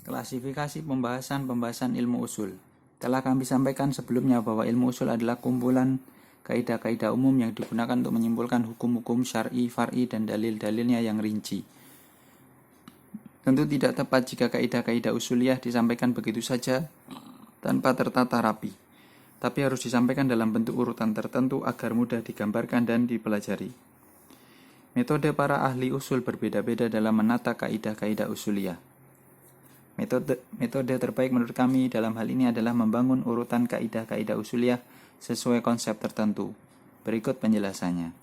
Klasifikasi pembahasan ilmu usul. Telah kami sampaikan sebelumnya bahwa ilmu usul adalah kumpulan kaidah-kaidah umum yang digunakan untuk menyimpulkan hukum-hukum syar'i, far'i, dan dalil-dalilnya yang rinci. Tentu tidak tepat jika kaidah-kaidah usuliyah disampaikan begitu saja tanpa tertata rapi, tapi harus disampaikan dalam bentuk urutan tertentu agar mudah digambarkan dan dipelajari. Metode para ahli usul berbeda-beda dalam menata kaidah-kaidah usuliyah. Metode terbaik menurut kami dalam hal ini adalah membangun urutan kaidah-kaidah usuliyah sesuai konsep tertentu. Berikut penjelasannya.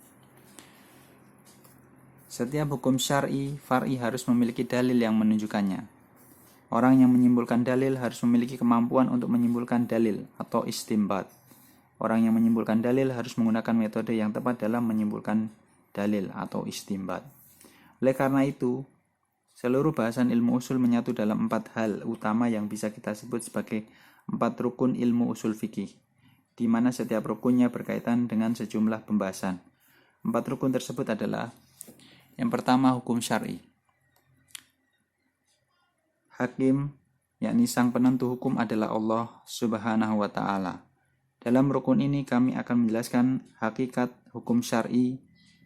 Setiap hukum syar'i, far'i harus memiliki dalil yang menunjukkannya. Orang yang menyimpulkan dalil harus memiliki kemampuan untuk menyimpulkan dalil atau istimbat. Orang yang menyimpulkan dalil harus menggunakan metode yang tepat dalam menyimpulkan dalil atau istimbat. Oleh karena itu, seluruh bahasan ilmu usul menyatu dalam 4 hal utama yang bisa kita sebut sebagai 4 rukun ilmu usul fikih, di mana setiap rukunnya berkaitan dengan sejumlah pembahasan. 4 rukun tersebut adalah: yang pertama, hukum syar'i. Hakim, yakni sang penentu hukum, adalah Allah Subhanahu wa Ta'ala. Dalam rukun ini kami akan menjelaskan hakikat hukum syar'i,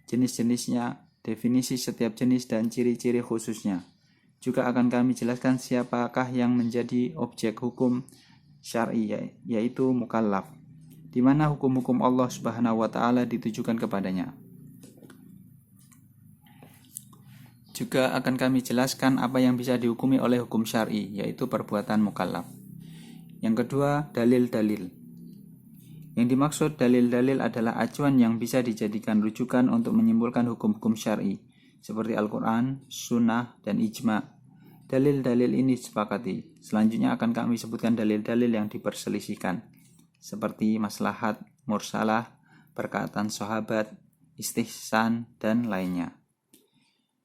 jenis-jenisnya, definisi setiap jenis, dan ciri-ciri khususnya. Juga akan kami jelaskan siapakah yang menjadi objek hukum syar'i, yaitu mukallaf, di mana hukum-hukum Allah Subhanahu wa Ta'ala ditujukan kepadanya. Juga akan kami jelaskan apa yang bisa dihukumi oleh hukum syar'i, yaitu perbuatan mukallaf. Yang kedua, dalil-dalil. Yang dimaksud dalil-dalil adalah acuan yang bisa dijadikan rujukan untuk menyimpulkan hukum-hukum syar'i, seperti Al-Quran, Sunnah, dan Ijma'. Dalil-dalil ini disepakati. Selanjutnya akan kami sebutkan dalil-dalil yang diperselisihkan, seperti maslahat, mursalah, perkataan sahabat, istihsan, dan lainnya.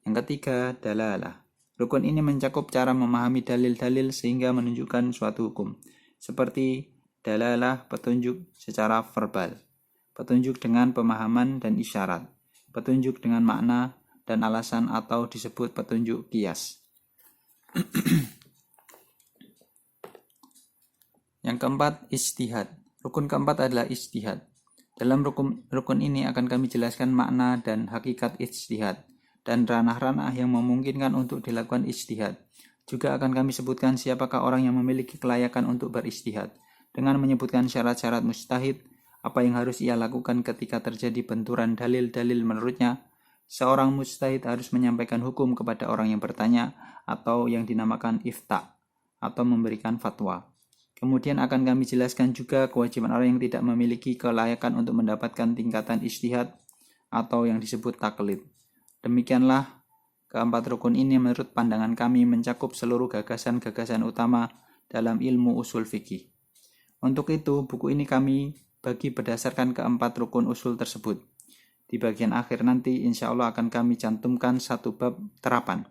Yang ketiga, dalalah. Rukun ini mencakup cara memahami dalil-dalil sehingga menunjukkan suatu hukum, seperti dalalah petunjuk secara verbal, petunjuk dengan pemahaman dan isyarat, petunjuk dengan makna dan alasan atau disebut petunjuk qiyas. Yang keempat, ijtihad. Rukun keempat adalah ijtihad. Dalam rukun ini akan kami jelaskan makna dan hakikat ijtihad dan ranah-ranah yang memungkinkan untuk dilakukan ijtihad. Juga akan kami sebutkan siapakah orang yang memiliki kelayakan untuk berijtihad, dengan menyebutkan syarat-syarat mujtahid, apa yang harus ia lakukan ketika terjadi benturan dalil-dalil menurutnya. Seorang mujtahid harus menyampaikan hukum kepada orang yang bertanya, atau yang dinamakan ifta, atau memberikan fatwa. Kemudian akan kami jelaskan juga kewajiban orang yang tidak memiliki kelayakan untuk mendapatkan tingkatan ijtihad, atau yang disebut taklid. Demikianlah keempat rukun ini menurut pandangan kami mencakup seluruh gagasan-gagasan utama dalam ilmu usul fikih. Untuk itu, buku ini kami bagi berdasarkan keempat rukun usul tersebut. Di bagian akhir nanti, insya Allah akan kami cantumkan satu bab terapan.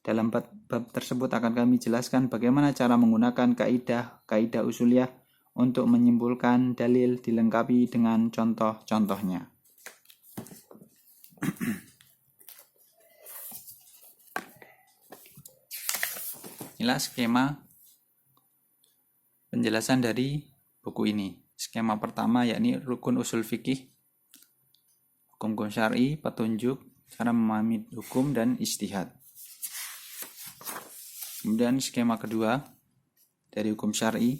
Dalam bab tersebut akan kami jelaskan bagaimana cara menggunakan kaidah usuliyah untuk menyimpulkan dalil dilengkapi dengan contoh-contohnya. Inilah skema penjelasan dari buku ini. Skema pertama yakni rukun usul fikih, hukum syar'i, petunjuk, cara memahami hukum, dan ijtihad. Kemudian skema kedua dari hukum syar'i.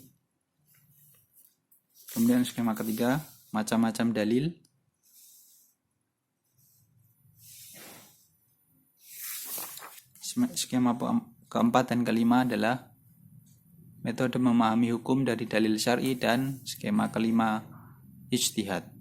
Kemudian skema ketiga, macam-macam dalil. Skema keempat dan kelima adalah metode memahami hukum dari dalil syar'i, dan skema kelima ijtihad.